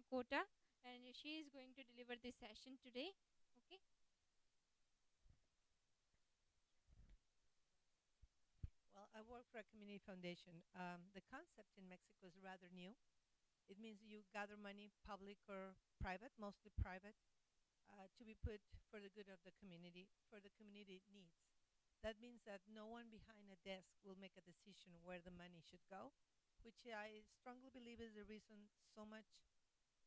Kota, and she is going to deliver this session today. Okay. Well, I work for a community foundation. The concept in Mexico is rather new. It means you gather money, public or private, mostly private, to be put for the good of the community, for the community needs. That means that no one behind a desk will make a decision where the money should go, which I strongly believe is the reason so much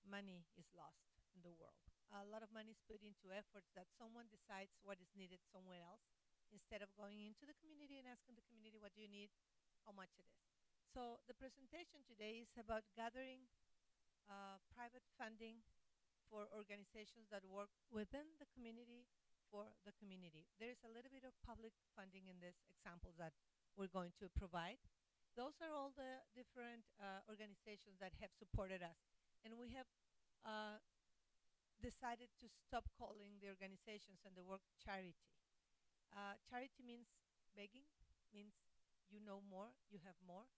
money is lost in the world. A lot of money is put into efforts that someone decides what is needed somewhere else instead of going into the community and asking the community, what do you need, how much it is. So the presentation today is about gathering private funding for organizations that work within the community for the community. There is a little bit of public funding in this example that we're going to provide. Those are all the different organizations that have supported us. And we have uh, decided to stop calling the organizations and the work charity. Charity means begging, means you know more, you have more,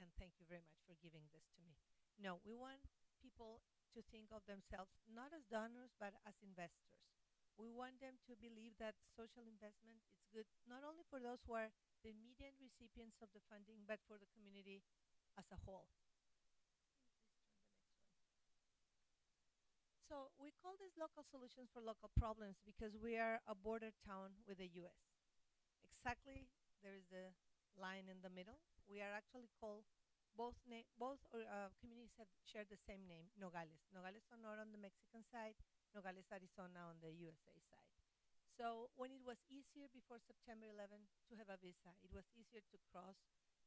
and thank you very much for giving this to me. No, we want people to think of themselves not as donors but as investors. We want them to believe that social investment is good not only for those who are the immediate recipients of the funding but for the community as a whole. Can you please turn the next one? So we call this local solutions for local problems because we are a border town with the US. Exactly, there is the line in the middle. We are actually called both communities have shared the same name, Nogales. Nogales, Sonora on the Mexican side, Nogales, Arizona on the USA side. So when it was easier before September 11 to have a visa, it was easier to cross,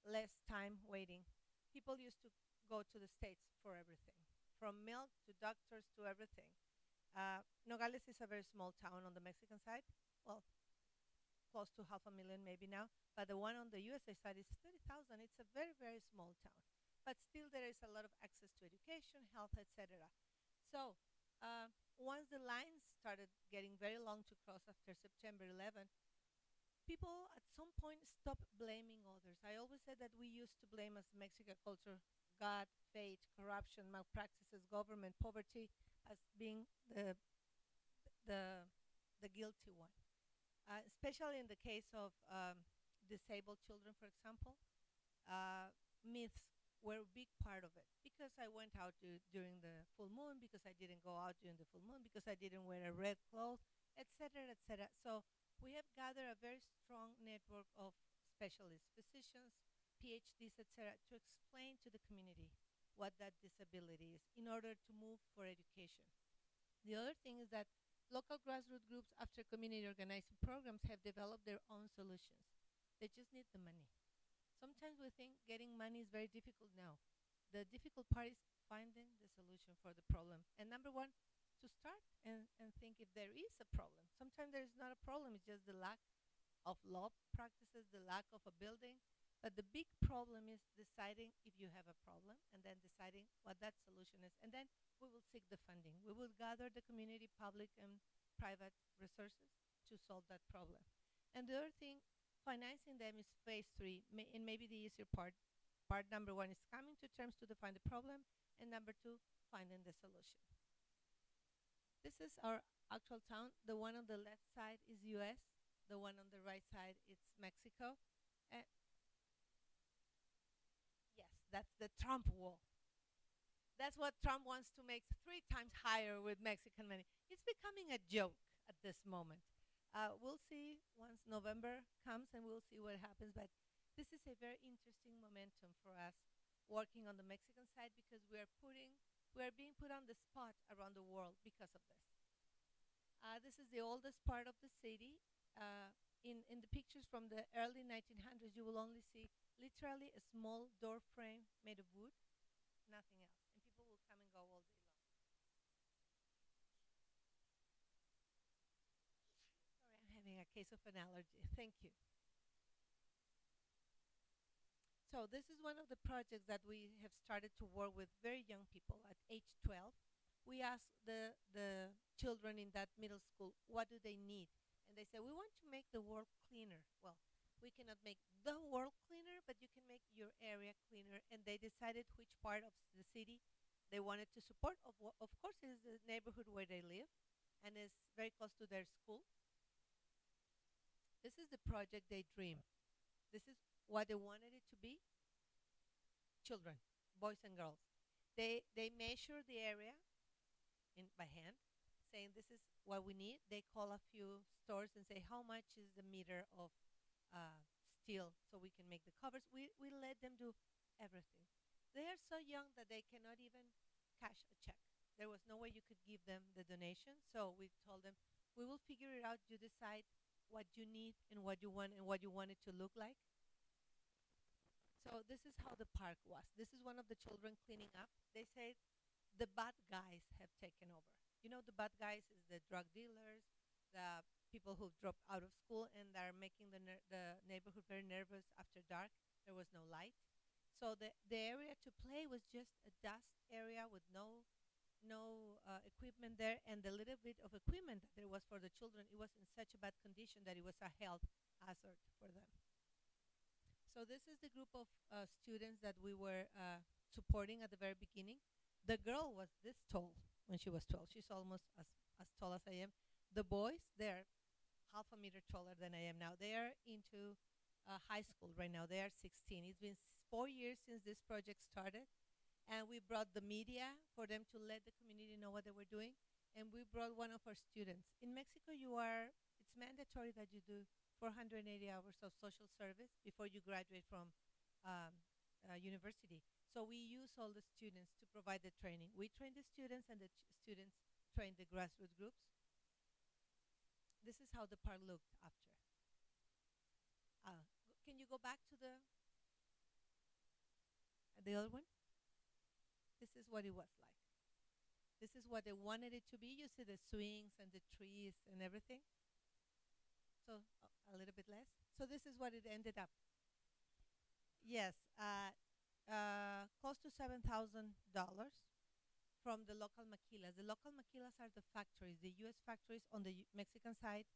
less time waiting. People used to go to the States for everything, from milk to doctors to everything. Nogales is a very small town on the Mexican side. Well, close to 500,000 maybe now, but the one on the USA side is 30,000. It's a very, very small town. But still there is a lot of access to education, health, etc. So once the lines started getting very long to cross after September 11, people at some point stopped blaming others. I always said that we used to blame as Mexican culture God, fate, corruption, malpractices, government, poverty as being the, the guilty one. Especially in the case of disabled children, for example, uh, myths were a big part of it. Because I went out during the full moon, because I didn't go out during the full moon, because I didn't wear a red cloth, etc., etc. So we have gathered a very strong network of specialists, physicians, PhDs, etc., to explain to the community what that disability is in order to move for education. The other thing is that local grassroots groups, after community organizing programs, have developed their own solutions. They just need the money. Sometimes we think getting money is very difficult. No. The difficult part is finding the solution for the problem. And number one, to start and think if there is a problem. Sometimes there is not a problem, it's just the lack of law practices, the lack of a building. But the big problem is deciding if you have a problem and then deciding what that solution is. And then we will seek the funding. We will gather the community, public and private resources to solve that problem. And the other thing, financing them is phase three, and maybe the easier part. Part number one is coming to terms to define the problem, and number two, finding the solution. This is our actual town. The one on the left side is US. The one on the right side is Mexico. And yes, that's the Trump wall. That's what Trump wants to make 3 times higher with Mexican money. It's becoming a joke at this moment. We'll see once November comes and we'll see what happens. But this is a very interesting momentum for us working on the Mexican side because we are being put on the spot around the world because of this. This is the oldest part of the city. In the pictures from the early 1900s, you will only see literally a small door frame made of wood, nothing else. And people will come and go all day long. Sorry, I'm having a case of an allergy. Thank you. So this is one of the projects that we have started to work with very young people at age 12. We asked the children in that middle school, what do they need? And they said, we want to make the world cleaner. Well, we cannot make the world cleaner, but you can make your area cleaner. And they decided which part of the city They wanted to support, of course, it is the neighborhood where they live and is very close to their school. This is the project they dream. This is what they wanted it to be. Children, boys and girls. They measure the area by hand, saying this is what we need. They call a few stores and say how much is the meter of uh, steel so we can make the covers. We let them do everything. They are so young that they cannot even cash a check. There was no way you could give them the donation. So we told them, we will figure it out. You decide what you need and what you want and what you want it to look like. So this is how the park was. This is one of the children cleaning up. They said the bad guys have taken over. You know, the bad guys is the drug dealers, the people who dropped out of school and are making the neighborhood very nervous after dark. There was no light. So the area to play was just a dust area with no equipment there, and the little bit of equipment that there was for the children, it was in such a bad condition that it was a health hazard for them. So this is the group of students that we were supporting at the very beginning. The girl was this tall when she was 12. She's almost as tall as I am. The boys, they're half a meter taller than I am now. They are into high school right now. They are 16. It's been 4 years since this project started. And we brought the media for them to let the community know what they were doing. And we brought one of our students. In Mexico, it's mandatory that you do 480 hours of social service before you graduate from um, university. So we use all the students to provide the training. We train the students and the students train the grassroots groups. This is how the park looked after. Can you go back to the other one? This is what it was like. This is what they wanted it to be. You see the swings and the trees and everything. So a little bit less. So this is what it ended up. Yes, close to $7,000 from the local maquilas. The local maquilas are the factories, the U.S. factories on the Mexican side,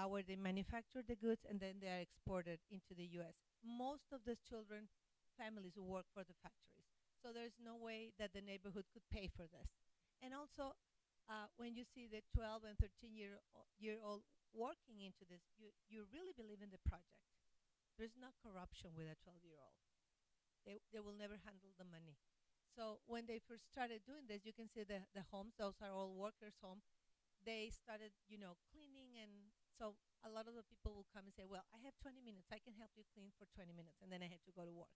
where they manufacture the goods and then they are exported into the U.S. Most of the children, families work for the factories. So there's no way that the neighborhood could pay for this. And also, when you see the 12 and 13-year-old working into this, you really believe in the project. There's no corruption with a 12-year-old. They will never handle the money. So when they first started doing this, you can see the homes. Those are all workers' homes. They started, cleaning, and so a lot of the people will come and say, well, I have 20 minutes. I can help you clean for 20 minutes, and then I had to go to work.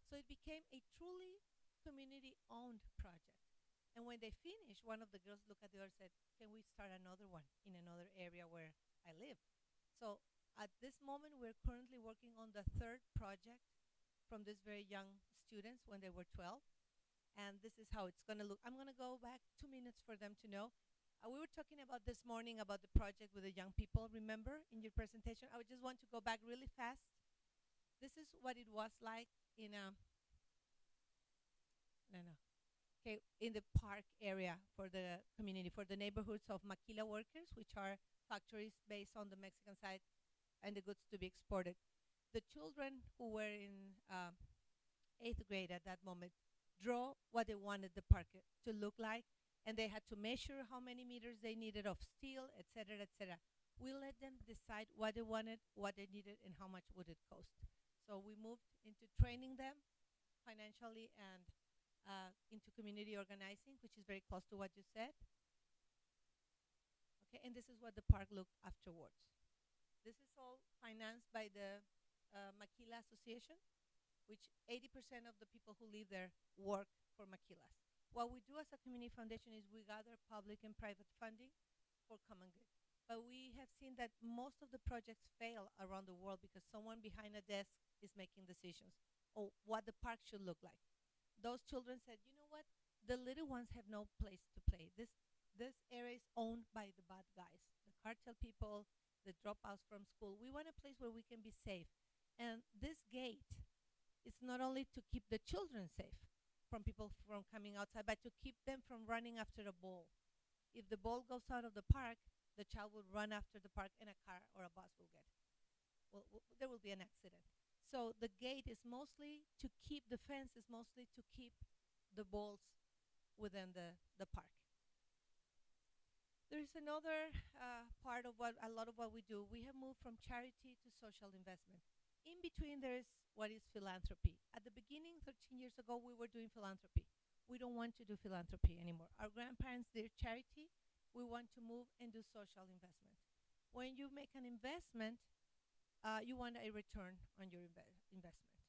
So it became a truly community-owned project. And when they finished, one of the girls looked at the other and said, can we start another one in another area where I live? So at this moment, we're currently working on the third project from these very young students when they were 12. And this is how it's going to look. I'm going to go back 2 minutes for them to know. We were talking about this morning about the project with the young people, remember, in your presentation? I would just want to go back really fast. This is what it was like in in the park area for the community, for the neighborhoods of maquila workers, which are factories based on the Mexican side and the goods to be exported. The children who were in 8th grade at that moment draw what they wanted the park to look like, and they had to measure how many meters they needed of steel, etc., etc. We let them decide what they wanted, what they needed, and how much would it cost. So we moved into training them financially and into community organizing, which is very close to what you said. Okay, and this is what the park looked afterwards. This is all financed by the Maquila Association, which 80% of the people who live there work for maquilas. What we do as a community foundation is we gather public and private funding for common good. But we have seen that most of the projects fail around the world because someone behind a desk is making decisions on what the park should look like. Those children said, you know what? The little ones have no place to play. This area is owned by the bad guys, the cartel people, the dropouts from school. We want a place where we can be safe. And this gate is not only to keep the children safe from people from coming outside, but to keep them from running after a ball. If the ball goes out of the park, the child will run after the park and a car or a bus will get. There will be an accident. So the gate is mostly to keep, the fence is mostly to keep the balls within the park. There is another part of what a lot of what we do. We have moved from charity to social investment. In between, there is what is philanthropy. At the beginning, 13 years ago, we were doing philanthropy. We don't want to do philanthropy anymore. Our grandparents did charity. We want to move and do social investment. When you make an investment, you want a return on your investment,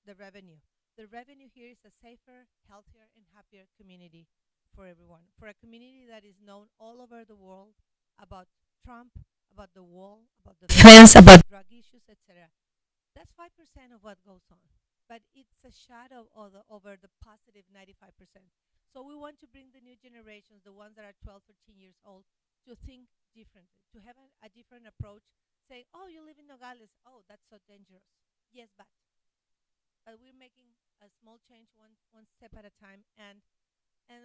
the revenue. The revenue here is a safer, healthier, and happier community for everyone. For a community that is known all over the world about Trump, about the wall, about the fence, about drug issues, etc. That's 5% of what goes on. But it's a shadow over the positive 95%. So we want to bring the new generations, the ones that are 12, 13 years old, to think differently, to have a different approach, saying, oh, you live in Nogales. Oh, that's so dangerous. Yes, but we're making a small change one step at a time, and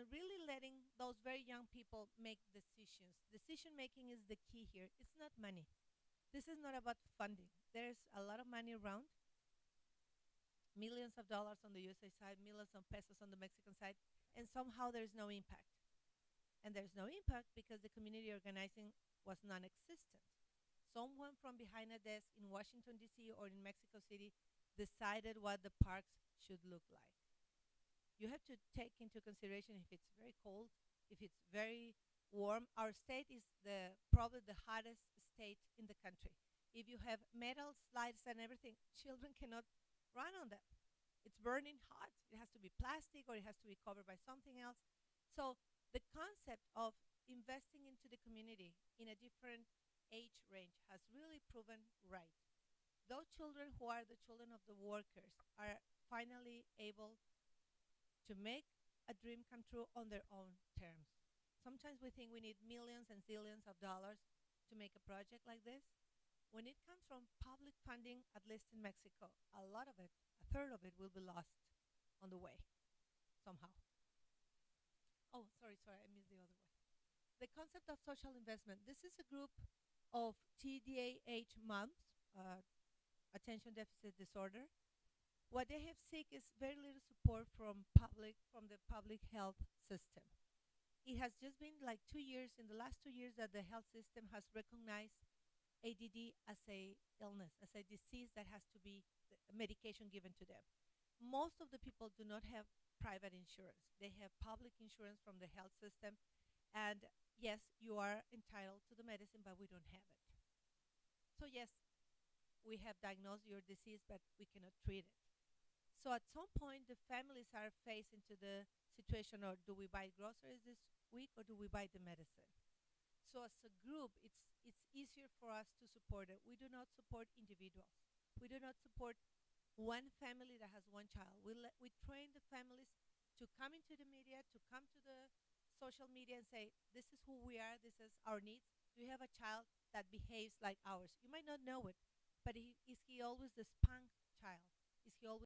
really letting those very young people make decisions. Decision making is the key here. It's not money. This is not about funding. There's a lot of money around, millions of dollars on the USA side, millions of pesos on the Mexican side, and somehow there's no impact. And there's no impact because the community organizing was non existent. Someone from behind a desk in Washington, D.C. or in Mexico City decided what the parks should look like. You have to take into consideration if it's very cold, if it's very warm. Our state is probably the hottest state in the country. If you have metal slides and everything, children cannot run on them. It's burning hot. It has to be plastic or it has to be covered by something else. So the concept of investing into the community in a different age range has really proven right. Those children who are the children of the workers are finally able to make a dream come true on their own terms. Sometimes we think we need millions and zillions of dollars to make a project like this. When it comes from public funding, at least in Mexico, a lot of it, a third of it, will be lost on the way somehow. Oh, sorry, I missed the other one. The concept of social investment. This is a group of TDAH moms, attention deficit disorder. What they have seek is very little support from the public health system. It has just been like 2 years, in the last 2 years, that the health system has recognized ADD as a illness, as a disease that has to be medication given to them. Most of the people do not have private insurance. They have public insurance from the health system. And yes, you are entitled to the medicine, but we don't have it. So yes, we have diagnosed your disease, but we cannot treat it. So at some point, the families are faced into the situation, or do we buy groceries this week or do we buy the medicine? So as a group, it's easier for us to support it. We do not support individuals. We do not support one family that has one child. We train the families to come into the media, to come to the social media and say, this is who we are, this is our needs. Do you have a child that behaves like ours? You might not know it, but is he always the spunk child? Is he always